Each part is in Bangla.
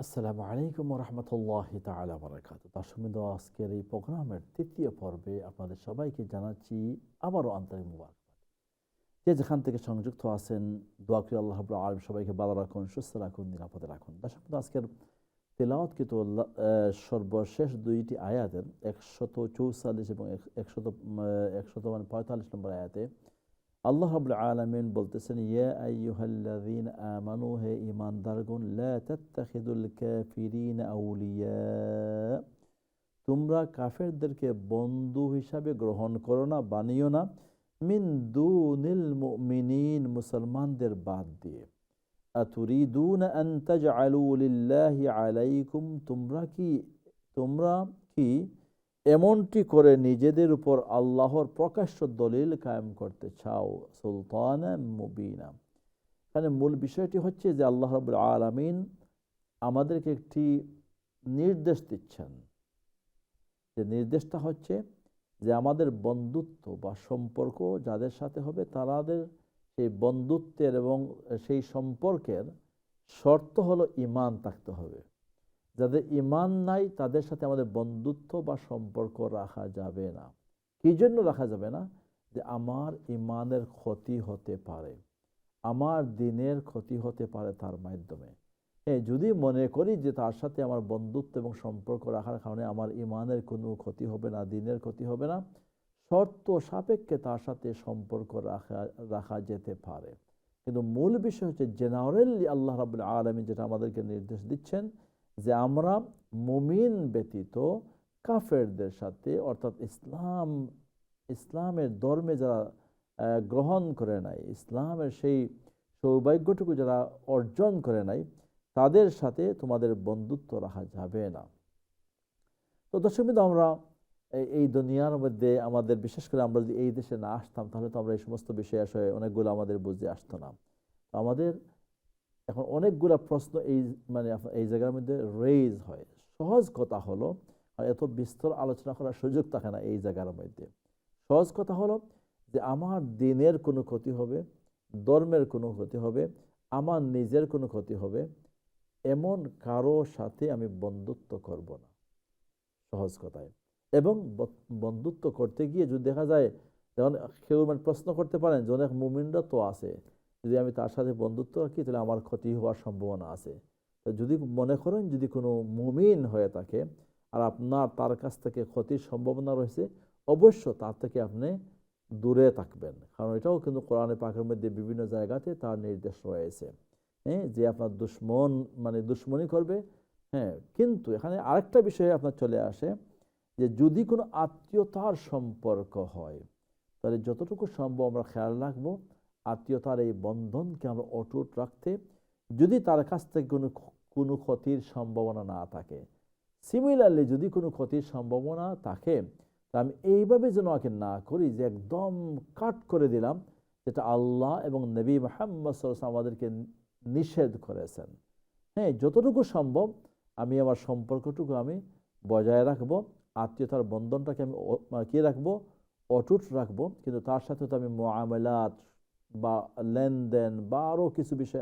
আসসালামু আলাইকুম রহমতুল্লাহি তাআলা বারাকাতুহু। দর্শকবৃন্দ, আজকের এই প্রোগ্রামের তৃতীয় পর্বে আপনাদের সবাইকে জানাচ্ছি আবারও আন্তরিক মুবারকবাদ। যে যেখান থেকে সংযুক্ত আছেন, দোয়া করি আল্লাহ রাব্বুল আলামিন সবাইকে ভালো রাখুন, সুস্থ রাখুন, নিরাপদে রাখুন। দর্শকবৃন্দ, আজকের তেলাওয়াতকৃত সর্বশেষ দুইটি আয়াতের 144 এবং 145 নম্বর আয়াতে আল্লাহ রাব্বুল আলামিন বলতেছেন, ইয়া আইয়ুহাল্লাযীনা আমানু, হে ঈমানদারগণ, লা তাত্তাখিযুল কাফিরিনা আউলিয়া, তোমরা কাফেরদেরকে বন্ধু হিসাবে গ্রহণ করো না, বানিও না, মিন দুনিল মুমিনিন, মুসলমানদের বাদ দিয়ে। আতুরিদুনা আন তাজআলু লিল্লাহি আলাইকুম, তোমরা কি এমনটি করে নিজেদের উপর আল্লাহর প্রকাশ্য দলিল কায়েম করতে চাও, সুলতানা মুবিনা। এখানে মূল বিষয়টি হচ্ছে যে আল্লাহ রাব্বুল আলামিন আমাদেরকে একটি নির্দেশ দিচ্ছেন। যে নির্দেশটা হচ্ছে যে আমাদের বন্ধুত্ব বা সম্পর্ক যাদের সাথে হবে, তাদের সেই বন্ধুত্বের এবং সেই সম্পর্কের শর্ত হলো ঈমান থাকতে হবে। যাদের ঈমান নাই তাদের সাথে আমাদের বন্ধুত্ব বা সম্পর্ক রাখা যাবে না। কী জন্য রাখা যাবে না? যে আমার ঈমানের ক্ষতি হতে পারে, আমার দিনের ক্ষতি হতে পারে তার মাধ্যমে। যদি মনে করি যে তার সাথে আমার বন্ধুত্ব এবং সম্পর্ক রাখার কারণে আমার ঈমানের কোনো ক্ষতি হবে না, দিনের ক্ষতি হবে না, শর্ত সাপেক্ষে তার সাথে সম্পর্ক রাখা যেতে পারে। কিন্তু মূল বিষয় হচ্ছে জেনারেলি আল্লাহ রাব্বুল আলামিন যেটা আমাদেরকে নির্দেশ দিচ্ছেন যে আমরা মুমিন ব্যতীত কাফেরদের সাথে, অর্থাৎ ইসলামের ধর্মে যারা গ্রহণ করে নাই, ইসলামের সেই সৌভাগ্যটুকু যারা অর্জন করে নাই, তাদের সাথে তোমাদের বন্ধুত্ব রাখা যাবে না। তো দর্শকবৃন্দ, আমরা এই দুনিয়ার মধ্যে আমাদের, বিশেষ করে আমরা যদি এই দেশে না আসতাম, তাহলে তো আমরা এই সমস্ত বিষয় আসলে অনেকগুলো আমাদের বুঝে আসতো না। আমাদের এখন অনেকগুলো প্রশ্ন এই জায়গার মধ্যে রেইজ হয়। সহজ কথা হলো, আর এত বিস্তর আলোচনা করার সুযোগ থাকে না এই জায়গার মধ্যে। সহজ কথা হলো যে আমার দিনের কোনো ক্ষতি হবে, ধর্মের কোনো ক্ষতি হবে, আমার নিজের কোনো ক্ষতি হবে, এমন কারো সাথে আমি বন্ধুত্ব করব না, সহজ কথায়। এবং বন্ধুত্ব করতে গিয়ে যদি দেখা যায়, যেমন কেউ প্রশ্ন করতে পারেন যে অনেক মুমিনরা তো আছে, যদি আমি তার সাথে বন্ধুত্ব রাখি তাহলে আমার ক্ষতি হওয়ার সম্ভাবনা আছে। তো যদি মনে করেন যদি কোনো মুমিন হয়ে থাকে আর আপনার তার কাছ থেকে ক্ষতির সম্ভাবনা রয়েছে, অবশ্য তার থেকে আপনি দূরে থাকবেন। কারণ এটাও কিন্তু কোরআনে পাকের মধ্যে বিভিন্ন জায়গাতে তার নির্দেশ রয়েছে, যে আপনার দুশ্মনী করবে। কিন্তু এখানে আরেকটা বিষয়ে আপনার চলে আসে যে যদি কোনো আত্মীয়তার সম্পর্ক হয়, তাহলে যতটুকু সম্ভব আমরা খেয়াল রাখবো আত্মীয়তার এই বন্ধনকে আমরা অটুট রাখতে, যদি তার কাছ থেকে কোনো ক্ষতির সম্ভাবনা না থাকে। সিমিলারলি যদি কোনো ক্ষতির সম্ভাবনা থাকে, তা আমি এইভাবে যেন ওকে না করি যে একদম কাট করে দিলাম, যেটা আল্লাহ এবং নবী মুহাম্মদ সাল্লাল্লাহু আলাইহি ওয়াসাল্লাম আমাদেরকে নিষেধ করেছেন। যতটুকু সম্ভব আমি আমার সম্পর্কটুকু আমি বজায় রাখবো, আত্মীয়তার বন্ধনটাকে আমি কি রাখবো, অটুট রাখবো। কিন্তু তার সাথে তো আমি মুআমালাত বা লেনদেন বা আরও কিছু বিষয়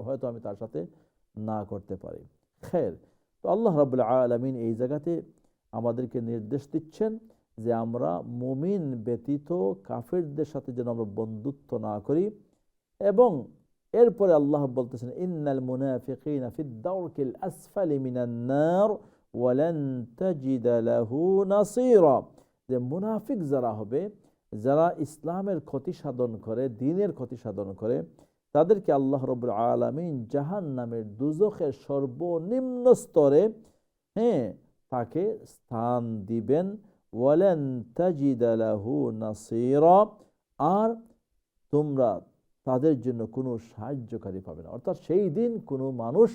হয়তো আমি তার সাথে না করতে পারি। খের, তো আল্লাহ রাব্বুল আলামিন এই জায়গাতে আমাদেরকে নির্দেশ দিচ্ছেন যে আমরা মুমিন ব্যতীত কাফেরদের সাথে যেন আমরা বন্ধুত্ব না করি। এবং এরপরে আল্লাহ বলতেছেন, ইন্নাল মুনাফিকিনা ফিদ দারকিল আসফালি মিনান নার ওয়া লান তাজিদ লাহু নাসীরা, যে মুনাফিক যারা হবে, যারা ইসলামের ক্ষতি সাধন করে, দ্বীনের ক্ষতি সাধন করে, তাদেরকে আল্লাহ রাব্বুল আলামিন জাহান্নামের দুজখের সর্বনিম্ন স্তরে তাকে স্থান দিবেন। ওয়া লান তাজিদ লাহু নাসীরা, আর তোমরা তাদের জন্য কোনো সাহায্যকারী পাবে না। অর্থাৎ সেই দিন কোনো মানুষ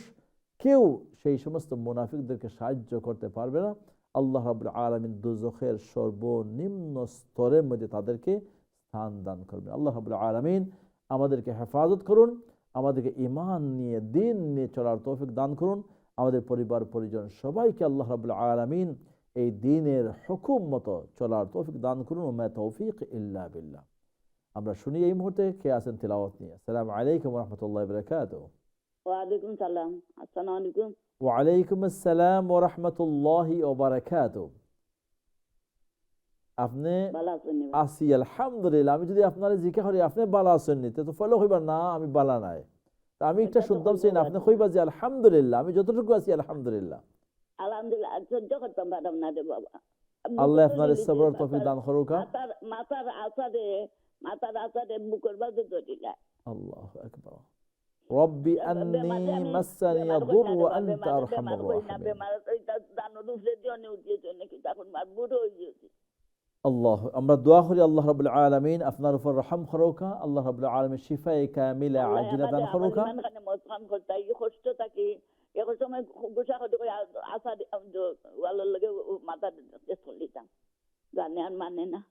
কেউ সেই সমস্ত মুনাফিকদেরকে সাহায্য করতে পারবে না। আল্লাহ রাব্বুল আলামিন দুজখের সর্বনিম্ন স্তরের মধ্যে তাদেরকে স্থান দান করবেন। আল্লাহ রাব্বুল আলামিন আমাদেরকে হেফাজত করুন, আমাদেরকে ঈমান নিয়ে, দ্বীন নিয়ে চলার তৌফিক দান করুন। আমাদের পরিবার পরিজন সবাইকে আল্লাহ রাব্বুল আলামিন এই দ্বীনের হুকুম মতো চলার তৌফিক দান করুন। ওয়া মা তাওফীক ইল্লা বিল্লাহ। আমরা শুনি এই মুহূর্তে কে আছেন তেলাওয়াত নিয়ে। আসসালামু আলাইকুম ওয়া রাহমাতুল্লাহি ওয়া বারাকাতুহু। ওয়ালাইকুম সালাম। আসসালামু আলাইকুম। ওয়ালাইকুম আসসালাম ওয়া রাহমাতুল্লাহি ওয়া বারাকাতুহু। আপনি ভালো আছেন নি? আছি আলহামদুলিল্লাহ। আমি যদি আপনারে জিজ্ঞাসা করি আপনি বালা আছেন নি, তো ফলো হইবা না আমি বালা নাই। তা আমি একটা এটা তো শুনতাম কইব চাই না, আপনি বাদ। কইবা যে আলহামদুলিল্লাহ, আমি যতটুকু আছি আলহামদুলিল্লাহ। আলহামদুলিল্লাহ সহ্য করতাম পারতাম না রে বাবা। আল্লাহ বুকের আপনার দড়ি লিতে সবর তৌফিক দান করুক। মাথার আসারে বুকের বাজু ধরিলা। আল্লাহু আকবার। রব্বি আন্নী বেমারে আমি মাসানিয়া বেমার কই দুর না রে ওয়া বাবা, আনতা বেমার আরহামুর কই না, রাহিমিন। বেমার ওইটা দানো দুসরে দিয়ে নে উঠিয়েছে নাকি তখন মার বুড়ো হয়ে গিয়েছে। আল্লাহ, আমরা দোয়া করি আল্লাহ রাব্বুল আলামিন আপনার উপর রহম করুক, আল্লাহ রাব্বুল আলামিন শিফায়ে কামিলা আল্লাহ আজিলা দান আমাদের আমার করুক। ইমান খানে মজকান করতে এই কষ্ট থাকি এখন সময় গুছা করে করে আসা ওয়ালার লগে মাথা চলিতাম জানে আর মানে না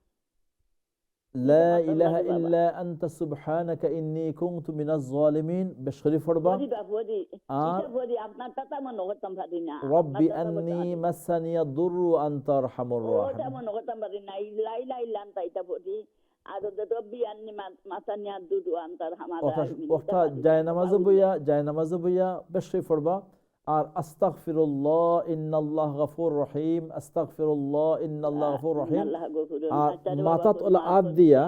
লা মাতার ইলাহা লাগে বাবা। ইল্লা আনতা সুবহানাকা ইন্নী কুনতু মিনাজ জালিমিন। বেশরীফ পড়বা। বড়ি বা বড়ি আর এটা বড়ি আপনার টাটা মনে করতাম পারি না, আপনার রব্বি টাটা করতে আন্নী পারি মাসানিয়া দুর ওয়া আনতা আরহামুর ওটা রাহিমিন। মনে করতাম পারি না। ইলাই লাই লান্তা এটা বড়ি আর রব্বি আন্নি মাসানিয়া দুদু আন্তার হামাদা ওটা জায় নামাজে বইয়া বেশরীফ পড়বা। আর আস্তাগফিরুল্লাহ ইন্নাল্লাহ গফুর রহিম, আস্তাগফিরুল্লাহ ইন্নাল্লাহ গফুর রহিম। আল্লাহ গফুর আর আচ্ছা রে বাবা মাথাতুল আদ দিয়া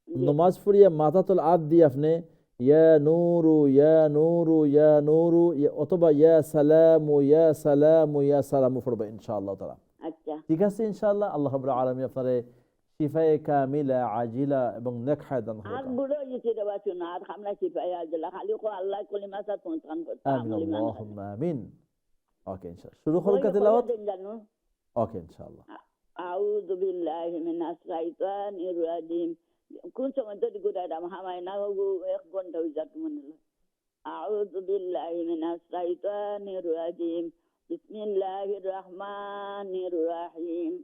জি নমাজ পড়িয়া মাথাতুল আদ দিয়ে আপনি ইয়া নূরু ইয়া নূরু ইয়া নূরু অথবা ইয়া সালামু ইয়া সালামু ইয়া সালামু পড়বা ইনশাআল্লাহ তাআলা। আচ্ছা ঠিক আছে ইনশাআল্লাহ। আল্লাহ রাব্বুল আলামিন আপনারে শিফায়ে কামিলা আজিলা এবং নেক হায়াত দান আর করুক। বুড়ো ইচ্ছে রে বাচু না আর খামলা চিপাই আজলা খালি কো আল্লাহ কলিমা সাত পৌঁছান করতে আমিন আমলি মান আল্লাহুম্মা আমিন। ওকে ইনশাআল্লাহ শুরু ওই করুক কইয়া তিলাওয়াত। দেন জানো ওকে ইনশাআল্লাহ। আউযু বিল্লাহি মিনাশ শাইতানির রাজিম। কোন সময় তো গুড়াইলাম হামাই না এক ঘন্টা হয়ে যাত মনে হলো। আউযু বিল্লাহি মিনাশ শাইতানির রাজিম। বিসমিল্লাহির রহমানির রহিম।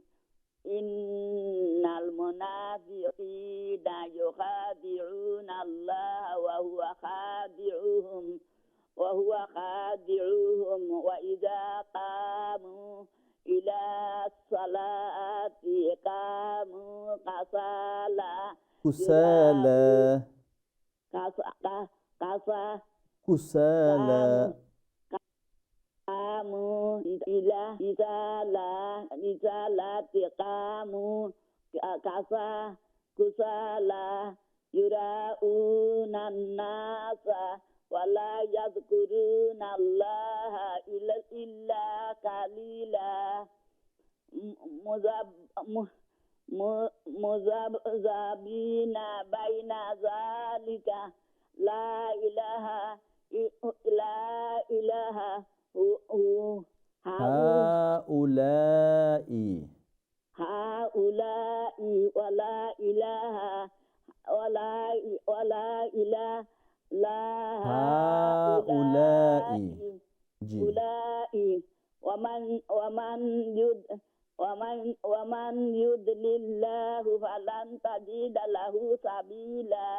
ইন্নাল মুনাফিকিনা ইউখাদিউনা আল্লাহ ওয়া হুয়া খাদিউহুম ওয়া ইযা কামু ইলা সালাতি কামু কাসালা কুসালা kasa kasa কুসালা kamu isala kamu kasa kusala yurauna nasa wala yadhkuruna allaha illa kalila muzabina baina zalika la ilaha hu haula'i haulai wala ilaha wala ilaha la haula'i G ulai waman yudlillahu falan tajida lahu sabila.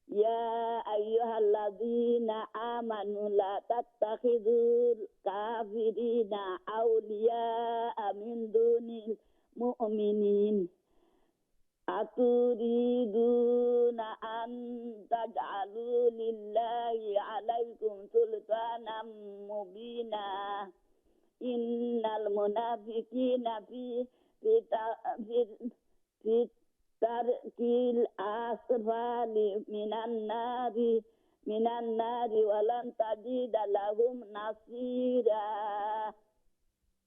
Ya ayyuhalladzina amanu la tattakhidul kafirina awliya'a min dunil mu'minin aturiduna an taj'alu lillahi 'alaikum sultanan mubina. Innal munafiqina fi tarkil asfali minan nari walan tajida lahum nasira.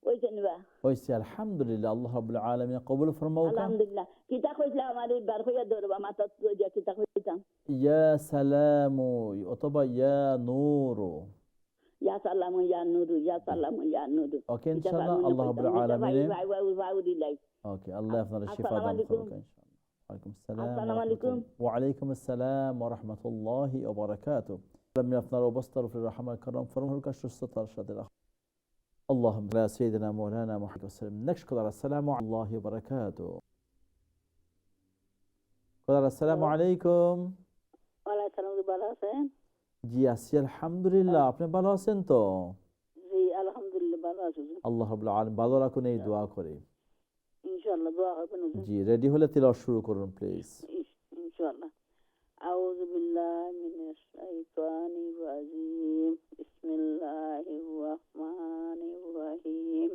ওইখানে হয়েছে আলহামদুলিল্লাহ। আল্লাহ রাব্বুল আলামিন কবুল ফরমাউকা। আলহামদুলিল্লাহ কিতা কইছিলাম আমার বার হইয়া ধরবা মাথা তো যা কিতা কইতাম ইয়া সালামু অথবা ইয়া নূরু। ইয়া সালামু ইয়া নুরু ইয়া সালামু ইয়া নুরু ওকে ইনশাআল্লাহ। আল্লাহ রাব্বুল আলামিন ওকে আল্লাহ আপনার শিফা দান করুক ইনশাআল্লাহ। ওয়ালাইকুম আসসালাম আসসালামু আলাইকুম। ওয়া আলাইকুম আসসালাম ওয়া রাহমাতুল্লাহি ওয়া বারাকাতুহু। আমি আপনার অবস্থার উপরে রহমত করম ফরমান কা সুস্থতার সাথে রাখ। اللهم على سيدنا مولانا محمد وسلم. Next caller, assalamu alaikum wa barakatuh. Caller, assalamu alaikum. ওয়ালাইকুম আসসালাম, ভালো আছেন? জি আছি আলহামদুলিল্লাহ। আপনি ভালো আছেন তো? জি আলহামদুলিল্লাহ ভালো আছি। আল্লাহ রাব্বুল আলামিন ভালো রাখুন এই দোয়া করি। ইনশাআল্লাহ দোয়া করবেন। জি রেডি হলে তিলাওয়াত শুরু করুন প্লিজ। ইনশাআল্লাহ। আউযু বিল্লাহি মিনাশ الشيطان الرجيم بسم الله الرحمن الرحيم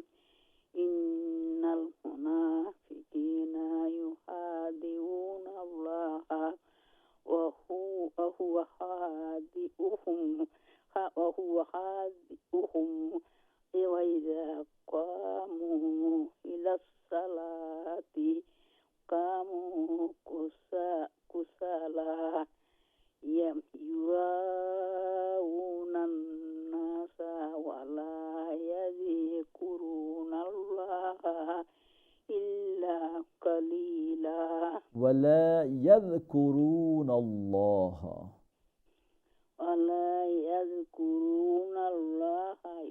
إن المنافقين يخادعون الله وهو خادعهم وإذا قاموا إلى الصلاة قاموا كسالى يراءون الناس ولا يذكرون الله إلا قليلا ولا يذكرون الله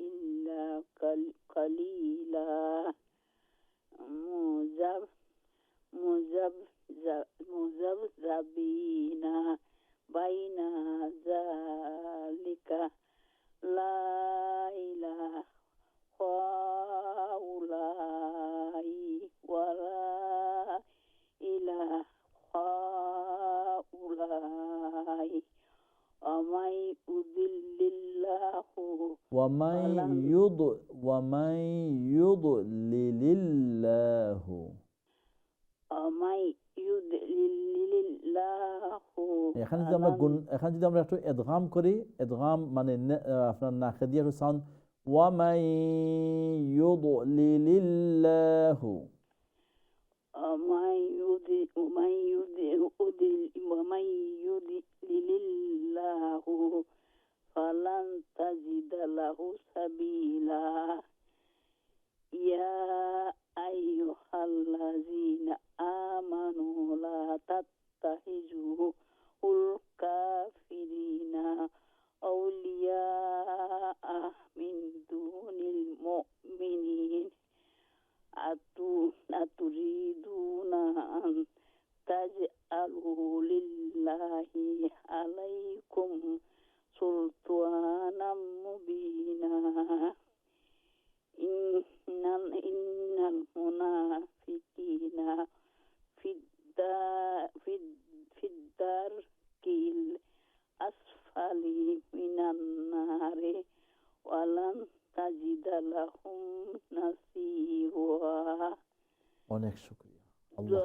إلا قليلا مذبذبين بين ذلك لا إله هؤلاء ولا إله هؤلاء ومن يضلل الله ومن يضلل الله এখানে যদি আমরা একটু ইদগাম করি, ইদগাম মানে আপনার নাকে দিয়ে একটু সাউন্ড, ওয়ামাই ইউদলিলিল্লাহু ومن يضلل الله فلن تجد له سبيلا يا أيها الذين آمنوا لا تتخذوا الكافرين أولياء من دون المؤمنين أتريدون أن تجعلوا لله عليكم سلطانا مبينا إن المنافقين في الدرك الأسفل من النار ولن تجد لهم نصيرا অনেক শুকরিয়া। আল্লাহ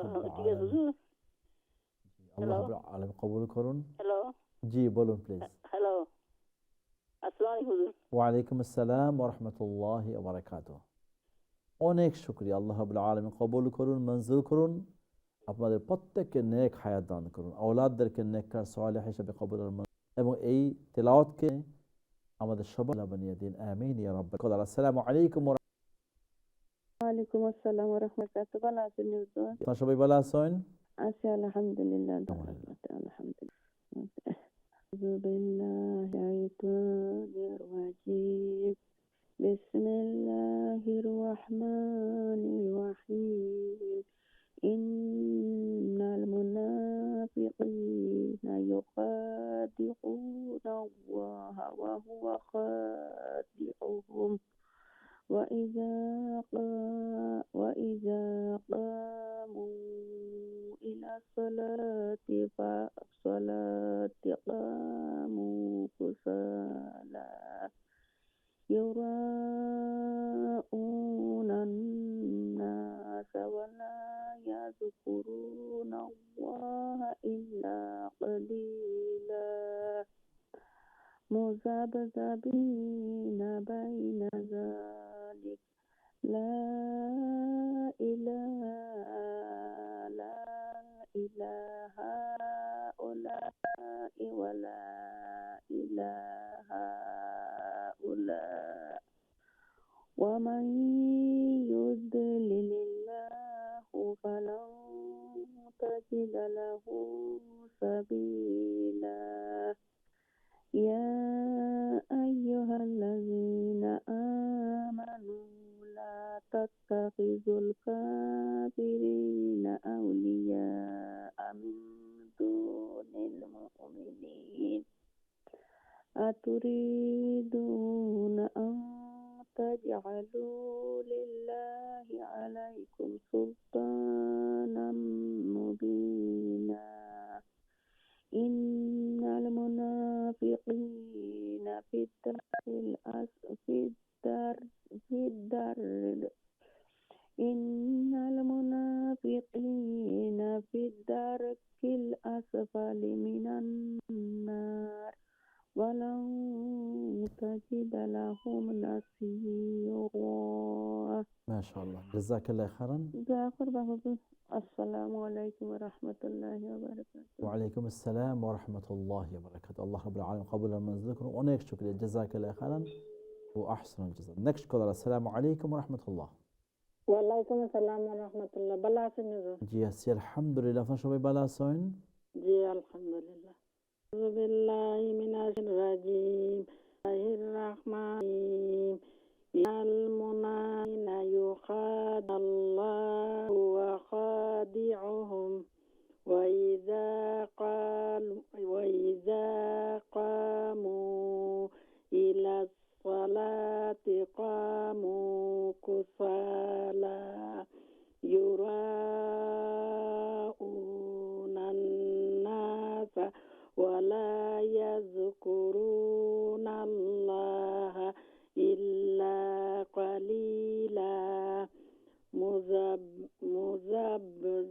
রাব্বুল আলামিন কবুল করুন। হ্যালো, জি বলুন প্লিজ। হ্যালো, আসসালামু আলাইকুম। ওয়ালাইকুম আসসালাম ওয়া রাহমাতুল্লাহি ওয়া বারাকাতুহু। অনেক শুকরিয়া। আল্লাহ রাব্বুল আলামিন কবুল করুন, মঞ্জুর করুন, আপনাদের প্রত্যেককে নেক হায়াত দান করুন, আওলাদদেরকে নেককার সালেহ হিসেবে কবুল এবং এই তেলাওয়াতকে আমাদের সবাই বানিয়ে দিন, আমিন ইয়া রাব্বাল আলামিন। আসসালামু আলাইকুম ওয়া ওয়ালাইকুম আসসালাম ওয়া রাহমাতুল্লাহি। ভালো আছেন হুজুর? আপনারা সবাই ভালো আছেন? আছি আলহামদুলিল্লাহ। আলহামদুলিল্লাহ। আউযু বিল্লাহি শাইতানির রাজীম। বিসমিল্লাহির রাহমানির রাহিম। ইন্নাল মুনাফিকিনা ইউখাদি'উনা আল্লাহা ওয়া হুয়া খাদি'ুহুম وإذا قاموا إلى الصلاة قاموا كسالى يراءون الناس ولا يذكرون الله إلا قليلا مذبذبين بين ذلك لا إله هؤلاء ولا إله هؤلاء ومن يضلل الله فلن تجد له سبيلا يا أيها الذين آمنوا لا تتخذوا الكافرين أولياء من دون المؤمنين أتريدون أن تجعلوا لله عليكم سلطانا مبينا إن المنافقين في الدار إن المنافقين في الدرك الأسفل من النار ولن تجد لهم نصيرا. ما شاء الله، جزاك الله خيرا। السلام عليكم ورحمة الله وبركاته। ওয়ালাইকুম আসসালাম ওয়া রাহমাতুল্লাহি ওয়া বারাকাতুহু। আল্লাহ রাব্বুল আলামিন কবুল আর মঞ্জুর করুন। অনেক শুকরিয়া, জাযাকাল্লাহু খাইরান ও আহসানুল জাযা। নেক্সট কলার, আসসালামু আলাইকুম ওয়া রাহমাতুল্লাহ। ওয়ালাইকুম আসসালাম ওয়া রাহমাতুল্লাহ। ভালো আছেন? জি আছি আলহামদুলিল্লাহ, আপনারা সবাই ভালো আছেন? জি আলহামদুলিল্লাহ। আউযু বিল্লাহি মিনাশ রাজিম। বিসমিল্লাহির রাহমানির রাহিম। ইনাল মুনাফিকিনা ইউখাদি'উনাল্লাহু ওয়া খাদি'ুহুম ওয়া ইযা কামু ইলাস সালাতি কামু কুসালা ইউরাউনান নাসা ওয়ালা ইয়াযকুরুনাল্লাহা ইল্লা কালিলা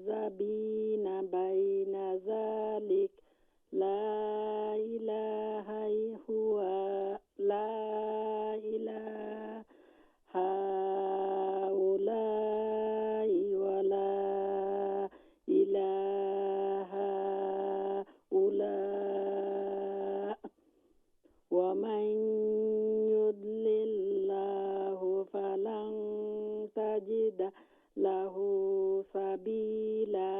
মুযাবযাবিনা বাইনা যালিক লা ইলাহা হাউলাই ওয়ালা ইলাহা উলা ওয়া মান ইউদ্লিল্লাহু ফালান তাজিদা লাহু সাবিলা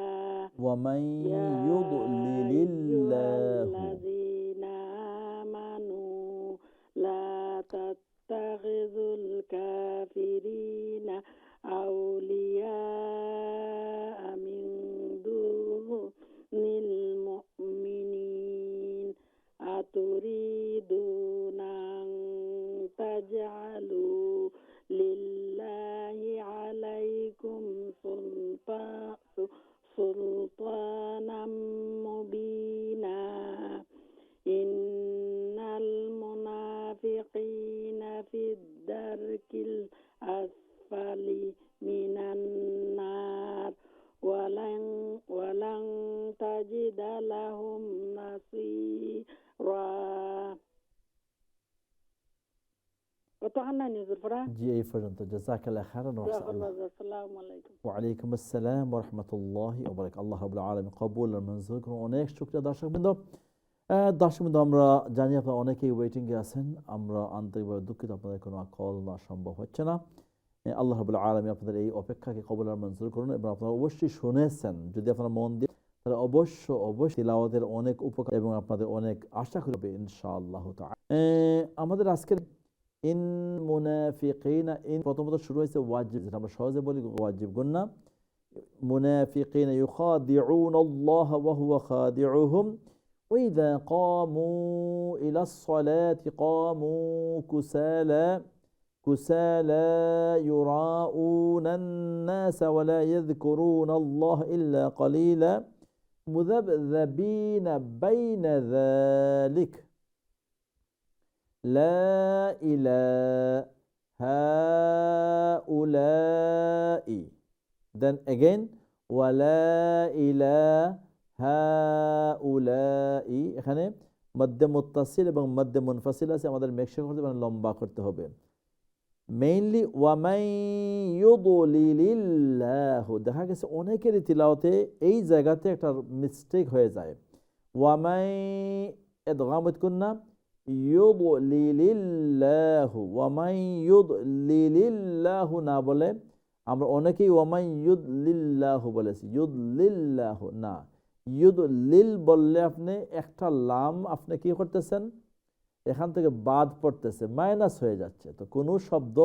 ومن يا يضلل أيها الله الذين آمنوا لا تتخذوا الكافرين أولياء من دون المؤمنين أتريدون أن تجعلوا لله عليكم سلطانا مبينا إن المنافقين في الدرك الأسفل من النار ولن تجد لهم نصيرا. জি এই পর্যন্ত, জাযাকাল্লাহু খাইরান। আসসালামু আলাইকুম। ওয়ালাইকুম আসসালাম ওয়া রাহমাতুল্লাহি ওয়া বারাকাতুহু। আল্লাহ রাব্বুল আলামিন কবুল আর মঞ্জুর করুন। অনেক শুকরিয়া দর্শকবৃন্দ। আমরা জানি আপনারা অনেকেই ওয়েটিংয়ে আছেন। আমরা আন্তরিকভাবে দুঃখিত, আপনাদের কোনো কল না সম্ভব হচ্ছে না। আল্লাহ রাব্বুল আলামিন আপনাদের এই অপেক্ষাকে কবুল আর মঞ্জুর করুন। এবং আপনারা অবশ্যই শুনেছেন, যদি আপনারা মন দিয়ে তাহলে অবশ্যই তিলাওয়াতের অনেক উপকার এবং আপনাদের অনেক আশা করবে ইনশাআল্লাহ তাআলা। আমাদের আজকের ইন মুনাফিকিনা, ইন প্রথমত শুরু হয়েছে ওয়াজিব, যেটা আমরা সহজে বলি ওয়াজিব গুন্না। মুনাফিকিনা ইউখাদিউনাল্লাহা ওয়া হুয়া খাদিউহুম ওয়া ইযা কামু ইলাস সালাতি কামু কুসালা ইউরাউনান নাসা ওয়া লা ইয়াযকুরুনাল্লাহা ইল্লা কালিলা মুযাবযাবিনা বাইনা যালিক لا إله هؤلاء. Then again ولا إله هؤلاء, এখানে মধ্যে মুত্তাসিল এবং মধ্যে মুনফাসিল আছে, আমাদের মেকশিওর করতে হবে, লম্বা করতে হবে। মেইনলি ওয়ামাই ইউদলিলিল্লাহু, দেখা গেছে অনেকেরই তিলাওয়াতে এই জায়গাতে একটা মিস্টেক হয়ে যায়। ওয়ামাই ইদগামত কুন্না ইউদলিলিল্লাহু, ওয়ামাই ইউদলিলিল্লাহু না বলে আমরা অনেকেই ওয়ামাই ইউদলিল্লাহু বলেছি, ইউদলিল্লাহু না, ইউদলিল বললে আপনি একটা লাম আপনি কি করতেছেন, এখান থেকে বাদ পড়তেছে, মাইনাস হয়ে যাচ্ছে। তো কোনো শব্দ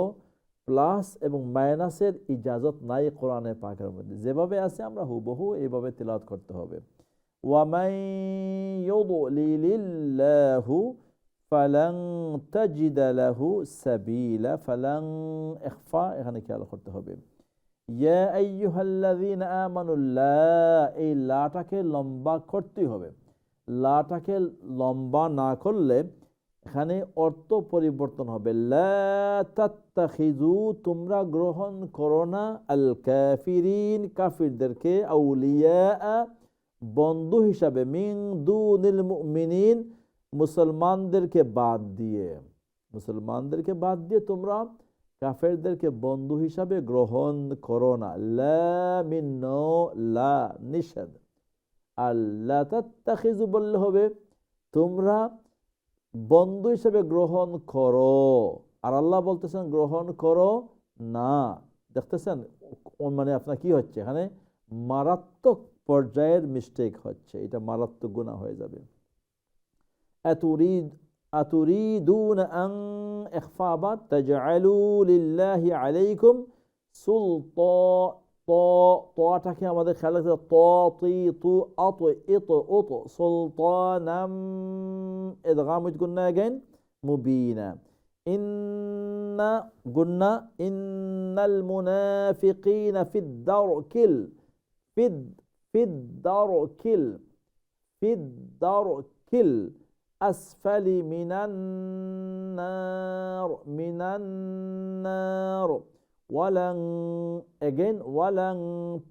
প্লাস এবং মাইনাসের ইজাজত নাই কোরআনে পাকের মধ্যে, যেভাবে আছে আমরা হুবহু এইভাবে তিলাওয়াত করতে হবে। ওয়ামাই ইউদলিলিল্লাহু ফালান তাজিদা লাহু সাবিলা, ফালান ইখফা এখানে খেয়াল করতে হবে। ইয়া আইয়ুহাল্লাযীনা আমানু, লা, এই লাটাকে লম্বা করতে হবে। লাটাকে লম্বা না করলে এখানে অর্থ পরিবর্তন হবে, লা তাত্তাখিযু, তোমরা গ্রহণ করো না, আল কাফিরিন, কাফিরদেরকে, আউলিয়া, বন্ধু হিসাবে, মিন দুনিল মুমিনিন, মুসলমানদেরকে বাদ দিয়ে, মুসলমানদেরকে বাদ দিয়ে তোমরা কাফেরদেরকে বন্ধু হিসাবে গ্রহণ করো না। লা মিন লা, নিষেধ। আর লা তাত্তাখিযু বললে হবে তোমরা বন্ধু হিসেবে গ্রহণ করো, আর আল্লাহ বলতেছেন গ্রহণ করো না। দেখতেছেন মানে আপনার কি হচ্ছে এখানে, মারাত্মক পর্যায়ের মিস্টেক হচ্ছে, এটা মারাত্মক গুনাহ হয়ে যাবে। আতুরিদুন আন ইখফাবাত তাজআলু লিল্লাহি আলাইকুম তাটাকে আমাদের খেয়াল রাখতে হবে, তি তু আত ইত উত, সুলতানাম, ইদগাম উইথ গুন্না अगेन, মুবিনা, ইন্না গুন্না, ইন্নাল মুনাফিকিনা ফিদ-দারকিল, ফিদ-দারকিল আসফালি মিনান্নার, ওয়ালান अगेन ওয়ালান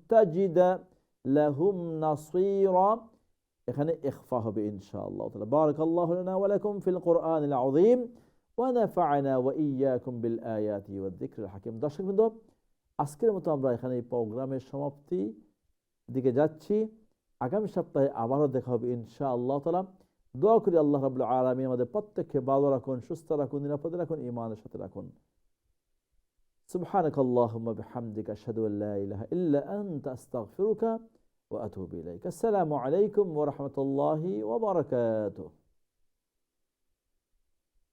তাজিদা লাহুম নাসীরা, এখানে ইখফা হবে ইনশাআল্লাহ তাআলা। বারাকাল্লাহু লানা ওয়া লাকুম ফিল কুরআনিল আযীম ওয়া নাফা'না ওয়া ইয়্যাকুম বিল আয়াতি ওয়াদ যিকরিল হাকীম। দর্শকবৃন্দ, আজকের মতো আমরা এখানে এই প্রোগ্রামের সমাপ্তি দিকে যাচ্ছি। আগামী সপ্তাহে আবারও দেখা হবে ইনশাআল্লাহ তাআলা। দোয়া করি আল্লাহ রাব্বুল আলামিন আমাদের প্রত্যেককে ভালো রাখুন, সুস্থ রাখুন, নিরাপদে রাখুন, ঈমানের সাথে রাখুন। সুবহানাকাল্লাহুম্মা বিহামদিকা আশহাদু আল লা ইলাহা ইল্লা আনতা আস্তাগফিরুকা ওয়া আতুবু ইলাইক। আসসালামু আলাইকুম ওয়া রাহমাতুল্লাহি ওয়া বারাকাতুহু।